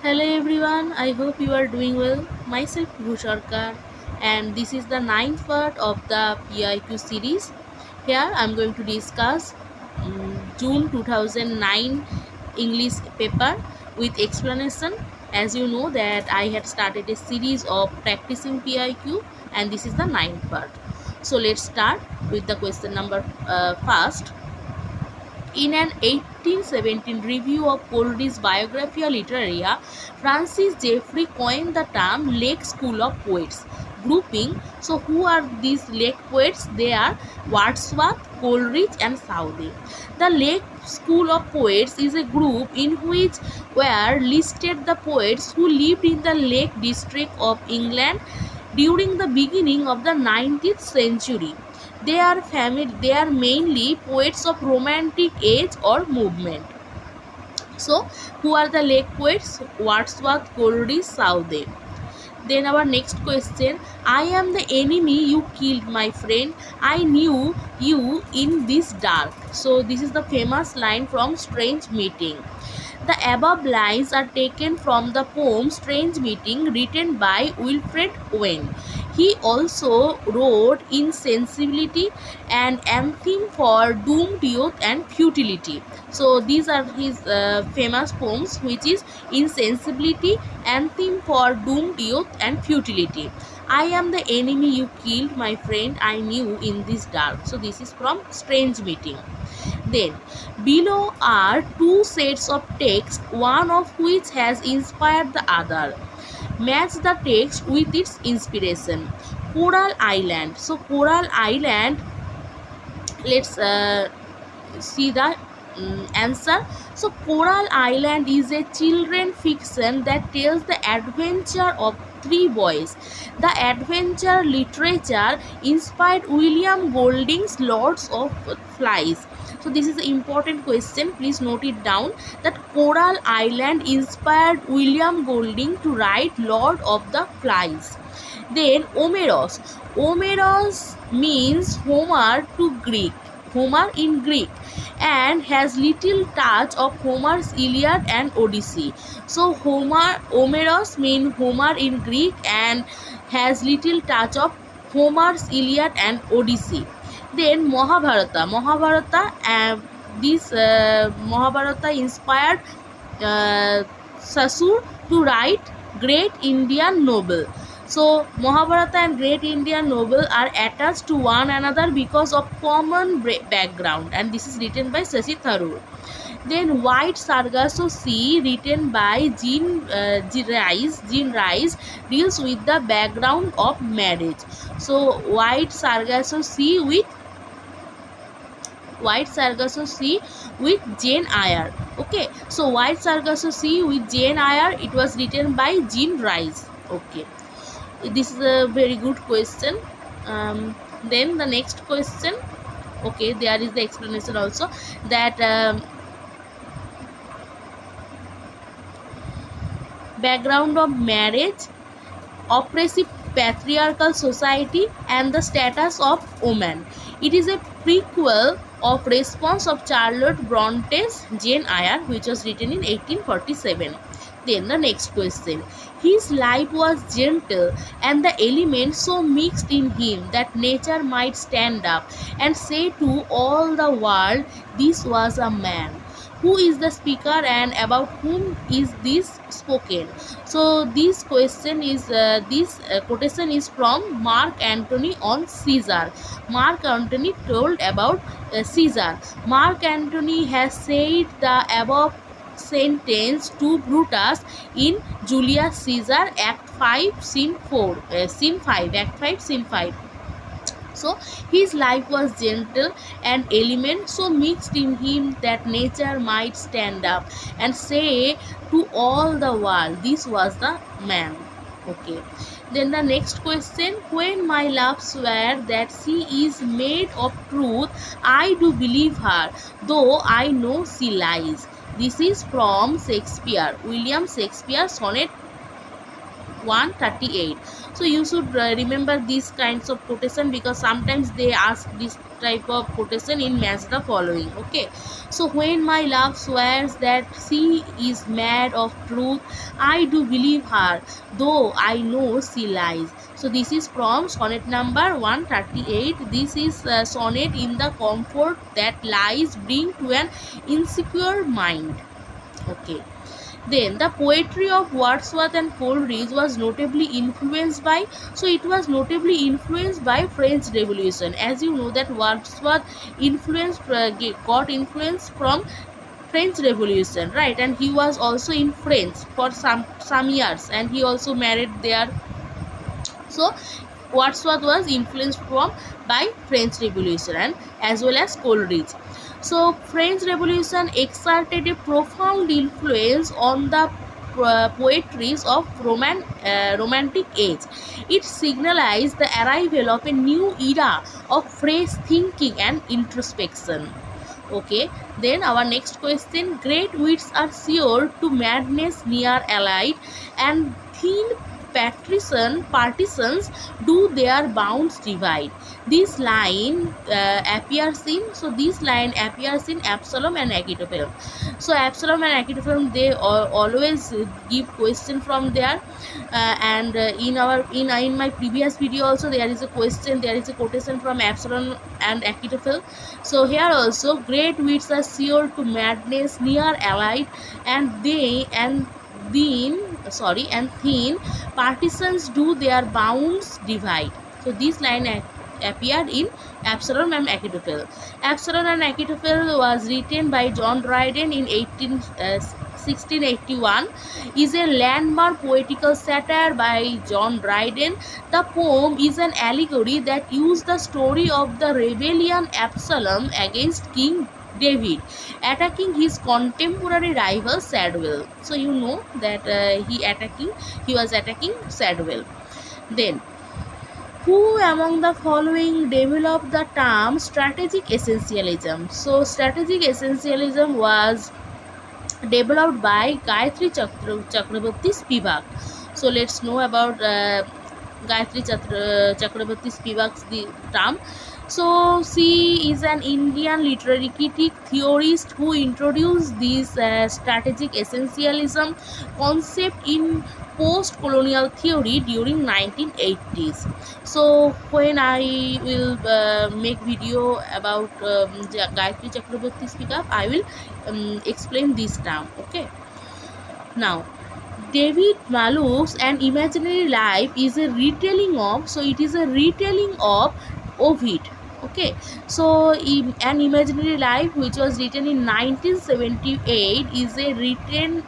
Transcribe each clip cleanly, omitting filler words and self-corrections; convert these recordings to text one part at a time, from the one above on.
Hello everyone, I hope you are doing well. Myself Bhusharkar, and this is the ninth part of the PIQ series. Here I am going to discuss June 2009 English paper with explanation. As you know that I had started a series of practicing PIQ, and this is the ninth part. So let's start with the question number first. In an 1817 review of Coleridge's Biographia Literaria, Francis Jeffrey coined the term Lake School of Poets, grouping. So, who are these lake poets? They are Wordsworth, Coleridge, and Southey. The Lake School of Poets is a group in which were listed the poets who lived in the Lake District of England during the beginning of the 19th century. They are mainly poets of romantic age or movement. So, who are the lake poets? Wordsworth, Coleridge, Southey. Then our next question, I am the enemy you killed, my friend. I knew you in this dark. So this is the famous line from Strange Meeting. The above lines are taken from the poem Strange Meeting written by Wilfred Owen. He also wrote Insensibility and Anthem for Doomed Youth and Futility. So these are his famous poems, which is Insensibility, Anthem for Doomed Youth and Futility. I am the enemy you killed, my friend, I knew in this dark. So this is from Strange Meeting. Then, below are two sets of text, one of which has inspired the other. Match the text with its inspiration. Coral Island. So, Coral Island, let's see the answer. So, Coral Island is a children fiction that tells the adventure of three boys. The adventure literature inspired William Golding's Lords of Flies. So this is an important question. Please note it down that Coral Island inspired William Golding to write Lord of the Flies. Then Omeros. Omeros means Homer to Greek. Homer in Greek, and has little touch of Homer's Iliad and Odyssey. So Omeros means Homer in Greek and has little touch of Homer's Iliad and Odyssey. Then Mahabharata. This Mahabharata inspired Sasur to write Great Indian Novel. So Mahabharata and Great Indian Novel are attached to one another because of common background, and this is written by Shashi Tharoor. Then White Sargasso Sea, written by Jean Rice, deals with the background of marriage. So White Sargasso Sea with Jane Eyre. Okay, so White Sargasso Sea with Jane Eyre, it was written by Jean Rice. Okay, this is a very good question. Then the next question. Okay, there is the explanation also that background of marriage, oppressive patriarchal society, and the status of woman. It is a prequel of Response of Charlotte Bronte's Jane Eyre, which was written in 1847. Then the next question. His life was gentle, and the elements so mixed in him that nature might stand up and say to all the world, this was a man. Who is the speaker and about whom is this spoken? So this quotation is from Mark Antony on Caesar. Mark Antony told about Caesar. Mark Antony has said the above sentence to Brutus in Julius Caesar, Act 5, Scene 4, Scene 5, Act 5, Scene 5. So his life was gentle, and elements so mixed in him that nature might stand up and say to all the world, this was the man. Okay. Then the next question, when my love swear that she is made of truth, I do believe her, though I know she lies. This is from Shakespeare, William Shakespeare, sonnet 138. So you should remember these kinds of quotation, because sometimes they ask this type of quotation in match the following. Okay, so when my love swears that she is mad of truth, I do believe her, though I know she lies. So this is from sonnet number 138. This is sonnet in the comfort that lies bring to an insecure mind. Okay, then the poetry of Wordsworth and Coleridge was notably influenced by, so it was notably influenced by French Revolution. As you know that Wordsworth got influence from French Revolution, right? And he was also in France for some years, and he also married there. So Wordsworth was influenced from by French Revolution and as well as Coleridge. So French Revolution exerted a profound influence on the poetries of Romantic age. It signalized the arrival of a new era of fresh thinking and introspection. Okay, then our next question: great wits are sure to madness near allied, and thin partisans do their bounds divide. This line appears in Absalom and Achitophel. So Absalom and Achitophel, they always give question from there, and in my previous video also there is a question, there is a quotation from Absalom and Achitophel. So here also, great wits are sure to madness near allied, and they and then and thin partisans do their bounds divide. So this line appeared in Absalom and Achitophel. Absalom and Achitophel was written by John Dryden in 1681, is a landmark poetical satire by John Dryden. The poem is an allegory that uses the story of the rebellion Absalom against King David, attacking his contemporary rival Sadwell. So you know that he was attacking Sadwell. Then, who among the following developed the term strategic essentialism? So strategic essentialism was developed by Gayatri Chakraborty Spivak. So let's know about Gayatri Chakraborty Spivak's the term. So she is an Indian literary critic theorist who introduced this strategic essentialism concept in post-colonial theory during 1980s. So when I will make video about Gayatri Chakraborty Spivak, I will explain this term. Okay, now David Malouf's An Imaginary Life is a retelling of, so it is a retelling of Ovid. Okay, so An Imaginary Life, which was written in 1978,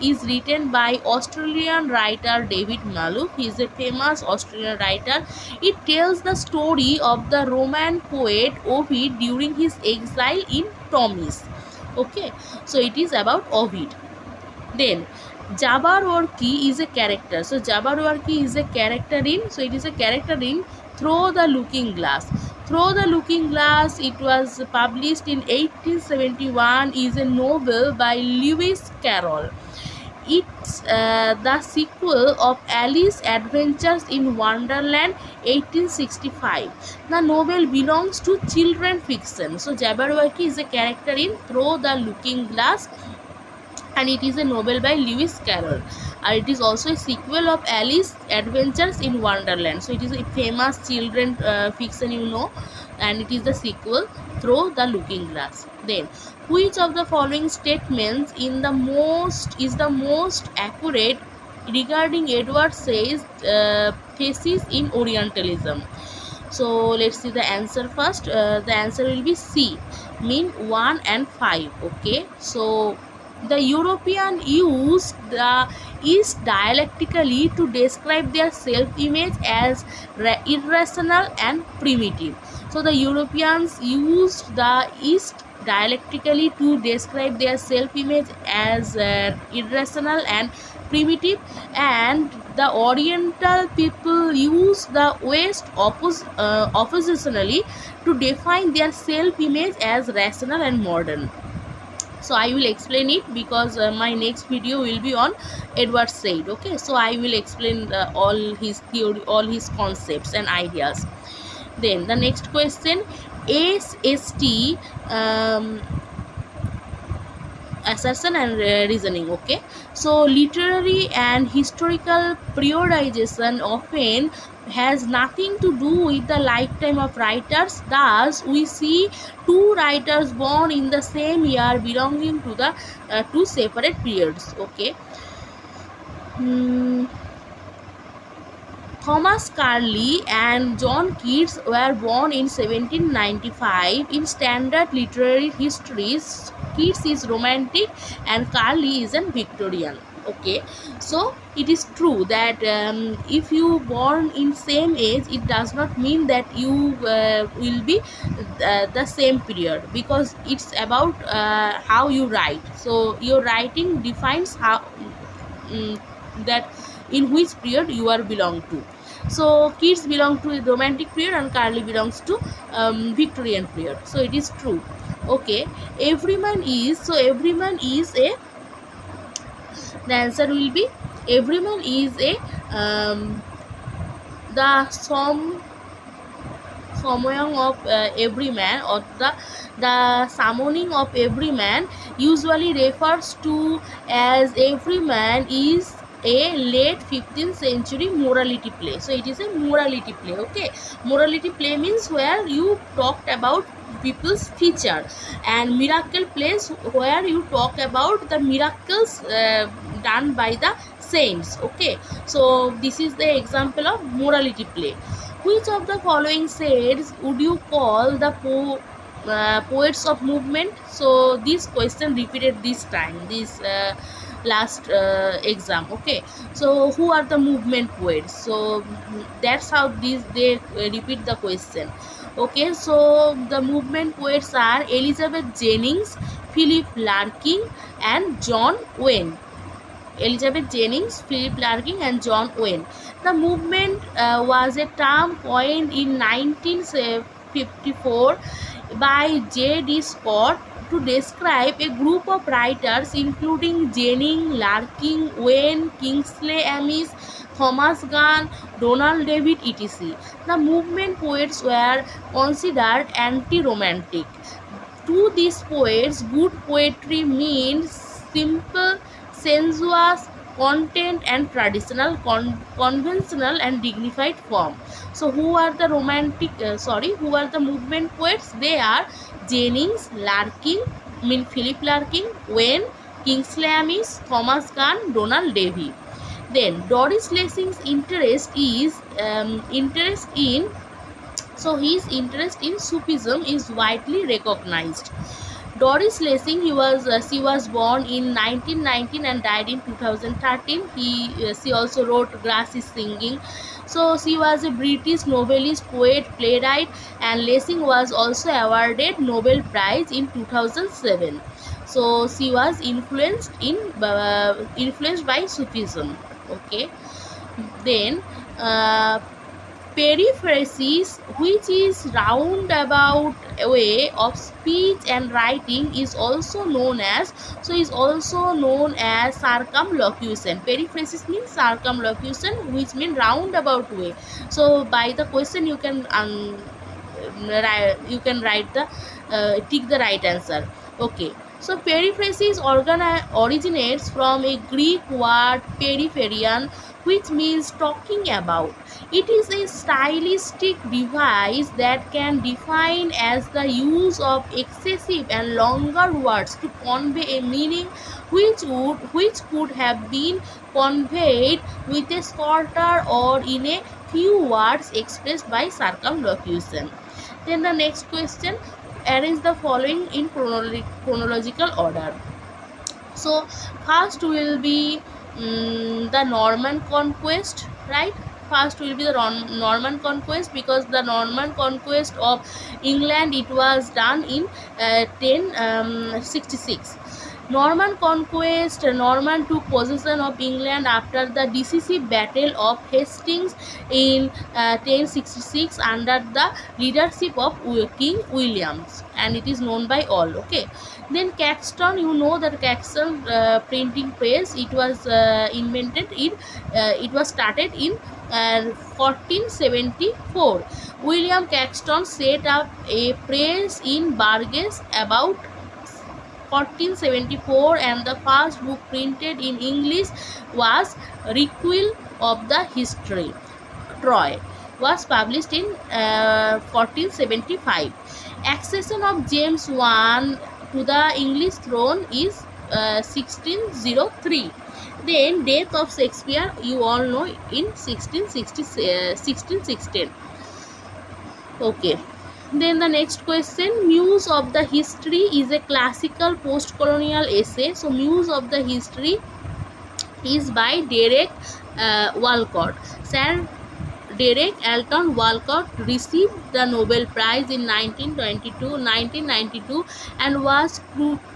is written by Australian writer David Malouf. He is a famous Australian writer. It tells the story of the Roman poet Ovid during his exile in Tomis. Okay, so it is about Ovid. Then Jabberwocky is a character. So Jabberwocky is a character in, so it is a character in Through the Looking Glass. Through the Looking Glass, it was published in 1871, is a novel by Lewis Carroll. It's the sequel of Alice Adventures in Wonderland 1865. The novel belongs to children fiction. So Jabberwocky is a character in Through the Looking Glass, and it is a novel by Lewis Carroll. It is also a sequel of Alice Adventures in Wonderland. So it is a famous children fiction, you know, and it is the sequel Through the Looking Glass. Then, which of the following statements is the most accurate regarding Edward Said's thesis in Orientalism? So let's see the answer first. The answer will be C, mean 1 and 5. Okay, so the European used the East dialectically to describe their self-image as irrational and primitive. So the Europeans used the East dialectically to describe their self-image as irrational and primitive, and the Oriental people use the West oppositionally to define their self-image as rational and modern. So I will explain it because my next video will be on Edward Said. Okay, so I will explain all his theory, all his concepts and ideas. Then the next question, SST, um, assertion and reasoning. Okay, so literary and historical periodization often has nothing to do with the lifetime of writers. Thus we see two writers born in the same year belonging to the two separate periods. Okay. Hmm. Thomas Carlyle and John Keats were born in 1795. In standard literary histories, Keats is romantic and Carlyle is a Victorian. Okay, so it is true that if you born in same age, it does not mean that you will be the same period, because it's about how you write. So your writing defines how mm, that in which period you are belong to. So kids belong to the romantic period and Carly belongs to Victorian period. So it is true. Okay, everyman is, so everyman is a, the answer will be everyman is a the summoning of every man, or the summoning of every man usually refers to as every man is a late 15th century morality play. So it is a morality play. Okay, morality play means where you talked about people's feature, and miracle plays where you talk about the miracles done by the saints. Okay, so this is the example of morality play. Which of the following shades would you call the poets of movement? So this question repeated this time, this last exam. Okay, so who are the movement poets? So that's how these they repeat the question. Okay, so the movement poets are Elizabeth Jennings, Philip Larkin, and John Wayne. Elizabeth Jennings, Philip Larkin, and John Wayne. The movement was a term coined in 1954 by J.D. Scott to describe a group of writers including Jennings, Larkin, Wayne, Kingsley Amis, Thomas Gunn, Donald David, etc. The movement poets were considered anti-romantic. To these poets, good poetry means simple, sensuous content and traditional, conventional and dignified form. So who are the who are the movement poets? They are Jennings, Larkin, Philip Larkin, Wayne, Kingsley Amis, Thomas Gunn, Donald Davy. Then Doris Lessing's interest in, so his interest in Sufism is widely recognized. Doris Lessing, she was born in 1919 and died in 2013. She also wrote Grass is Singing. So she was a British novelist, poet, playwright, and Lessing was also awarded Nobel Prize in 2007. So she was influenced by Sufism. Okay, then. Periphrasis, which is roundabout way of speech and writing, is also known as, circumlocution. Periphrasis means circumlocution, which means roundabout way. So by the question you can write the tick the right answer. Okay, so periphrasis originates from a Greek word peripherion, which means talking about. It is a stylistic device that can define as the use of excessive and longer words to convey a meaning which could have been conveyed with a shorter or in a few words expressed by circumlocution. Then the next question, arrange the following in chronological order. So first will be the Norman conquest, right? First will be the Norman conquest, because the Norman conquest of England, it was done in 1066. Norman conquest. Norman took possession of England after the decisive Battle of Hastings in 1066 under the leadership of King Williams, and it is known by all. Okay, then Caxton, you know that Caxton printing press. It was invented in. It was started in 1474. William Caxton set up a press in Burgess about 1474, and the first book printed in English was Requiem of the History Troy, was published in 1475. Accession of James I to the English throne is 1603. Then death of Shakespeare, you all know, in 1616. Okay. Then the next question, Muse of the History is a classical post-colonial essay. So Muse of the History is by Derek Walcott. Sir Derek Alton Walcott received the Nobel Prize in 1992 and was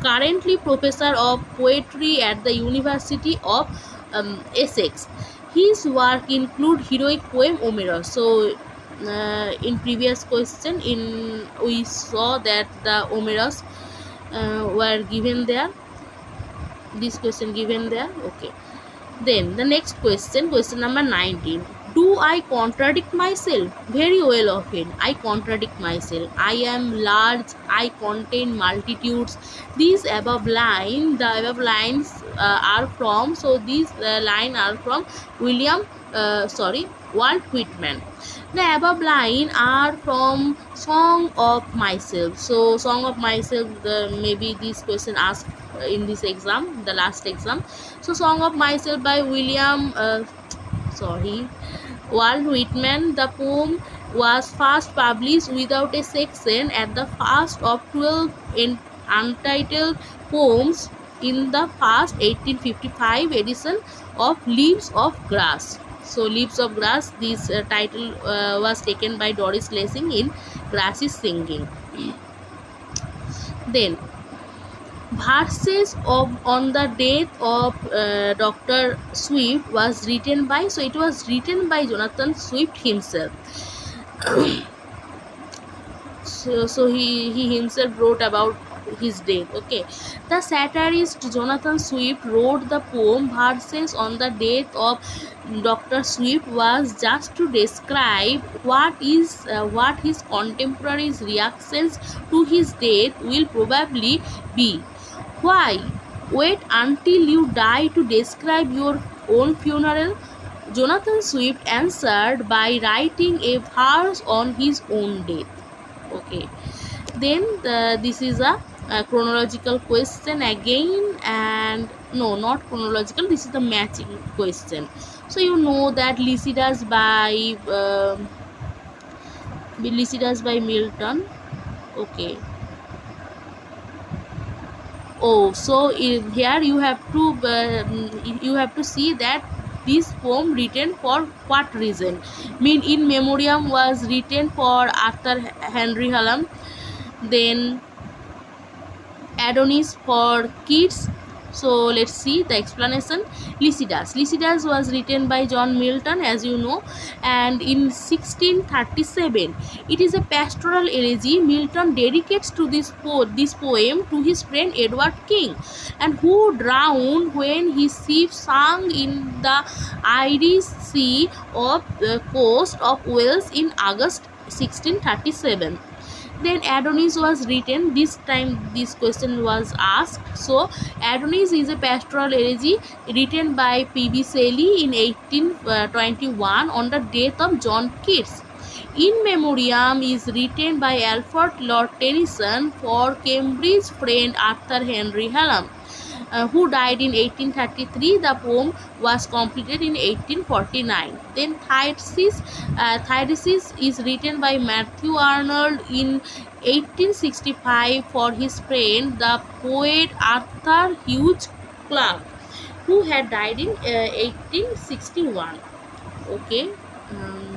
currently professor of poetry at the University of Essex. His work include heroic poem Homerus. So in previous question we saw that the Homerus were given there. This question given there. Okay. Then the next question, question number 19. Do I contradict myself? Very well often. I contradict myself. I am large. I contain multitudes. These above line, the above lines are from. So these line are from Walt Whitman. The above line are from Song of Myself. So Song of Myself. Maybe this question asked in this exam, the last exam. So Song of Myself by Walt Whitman. The poem was first published without a section at the first of 12 untitled poems in the first 1855 edition of Leaves of Grass. So Leaves of Grass, this title was taken by Doris Lessing in Grass is Singing. Then verses of on the death of Dr. Swift was written by, so it was written by Jonathan Swift himself. So he himself wrote about his death. Okay, the satirist Jonathan Swift wrote the poem Verses on the Death of Dr. Swift was just to describe what his contemporaries' reactions to his death will probably be. Why wait until you die to describe your own funeral? Jonathan Swift answered by writing a verse on his own death. Okay, then this is a chronological question again, and no, not chronological, this is the matching question. So you know that Lycidas by Milton. Okay. Oh, so here you have to see that this poem written for what reason. Mean in memoriam was written for Arthur Henry Hallam. Then Adonis for kids. So let's see the explanation. Lycidas was written by John Milton, as you know, and in 1637 it is a pastoral elegy Milton dedicates to this poem to his friend Edward King, and who drowned when his ship sank in the Irish Sea of the coast of Wales in August 1637. Then Adonis was written. This time this question was asked. So Adonis is a pastoral elegy written by P.B. Shelley in 1821 on the death of John Keats. In Memoriam is written by Alfred Lord Tennyson for Cambridge friend Arthur Henry Hallam, who died in 1833. The poem was completed in 1849. Then Thyresis is written by Matthew Arnold in 1865 for his friend, the poet Arthur Hugh Clarke, who had died in 1861. Okay.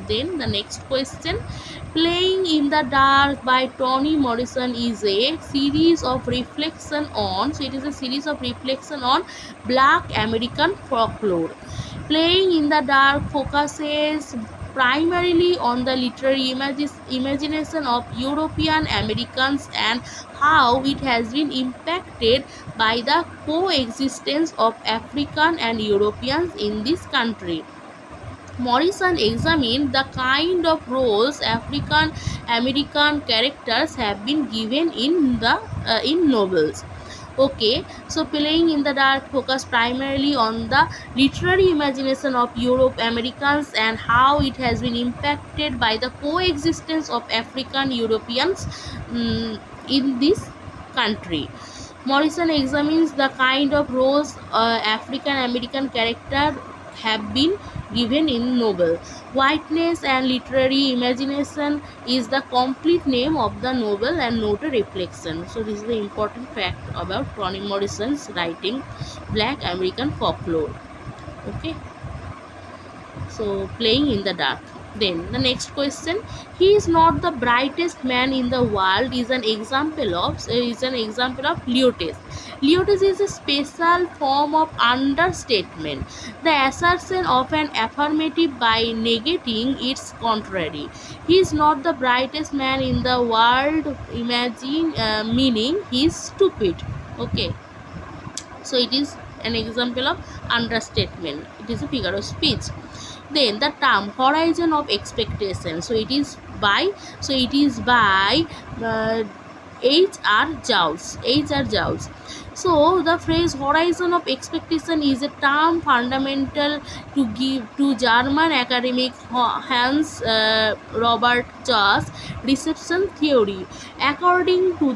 Then the next question, Playing in the Dark by Toni Morrison is a series of reflection on, so it is a series of reflection on Black American folklore. Playing in the Dark focuses primarily on the literary imagination of European Americans and how it has been impacted by the coexistence of African and Europeans in this country. Morrison examined the kind of roles African American characters have been given in novels. Okay, so Playing in the Dark focus primarily on the literary imagination of Europe Americans and how it has been impacted by the coexistence of African Europeans in this country. Morrison examines the kind of roles African American characters have been given in novel. Whiteness and Literary Imagination is the complete name of the novel and not a reflection. So this is the important fact about Toni Morrison's writing Black American Folklore. Okay, so Playing in the Dark. Then the next question, he is not the brightest man in the world is an example of leotess. Leotess is a special form of understatement, the assertion of an affirmative by negating its contrary. He is not the brightest man in the world, imagine meaning he is stupid. Okay, so it is an example of understatement, it is a figure of speech. Then the term horizon of expectation, so it is by uh, H.R. Giles. So the phrase horizon of expectation is a term fundamental to give to German academic Hans Robert Scha's reception theory. According to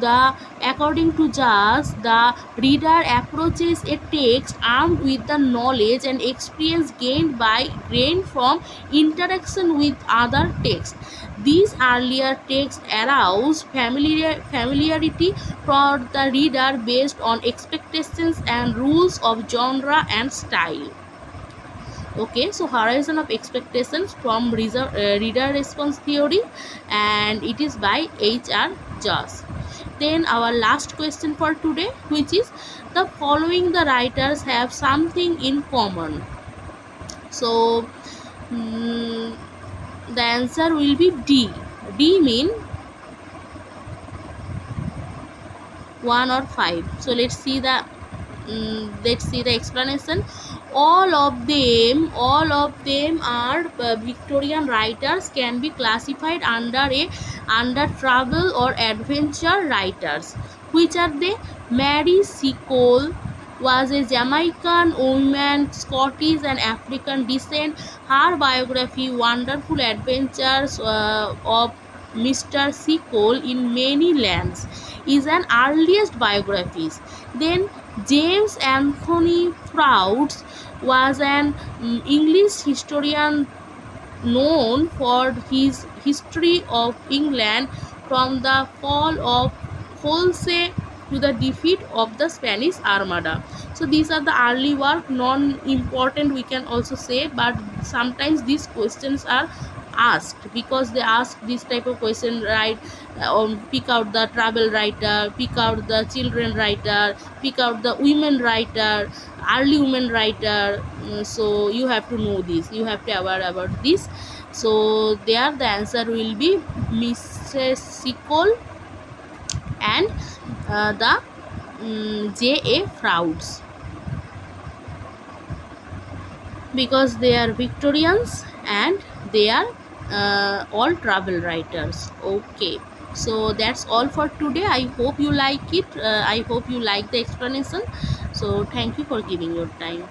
Scha's, the reader approaches a text armed with the knowledge and experience gained from interaction with other texts. These earlier texts arouse familiarity for the reader based on expectations and rules of genre and style. Okay, so horizon of expectations from reader response theory, and it is by H.R. Giles. Then our last question for today, which is the following the writers have something in common. So the answer will be D. D mean 1 or 5. So let's see the explanation. All of them are Victorian writers, can be classified under travel or adventure writers. Which are they? Mary Seacole was a Jamaican woman, Scottish and African descent. Her biography, Wonderful Adventures of Mr. Seacole in Many Lands, is an earliest biographies. Then James Anthony Froude was an English historian known for his history of England from the fall of Holsey to the defeat of the Spanish Armada. So these are the early work, non-important we can also say, but sometimes these questions are asked because they ask this type of question, right? Pick out the travel writer, pick out the children writer, pick out the women writer, early women writer. So you have to know this, you have to aware about this. So there the answer will be Mrs. Seacole and the J.A. Froudes, because they are Victorians and they are all travel writers. Okay, so that's all for today. I hope you like it. I hope you like the explanation. So thank you for giving your time.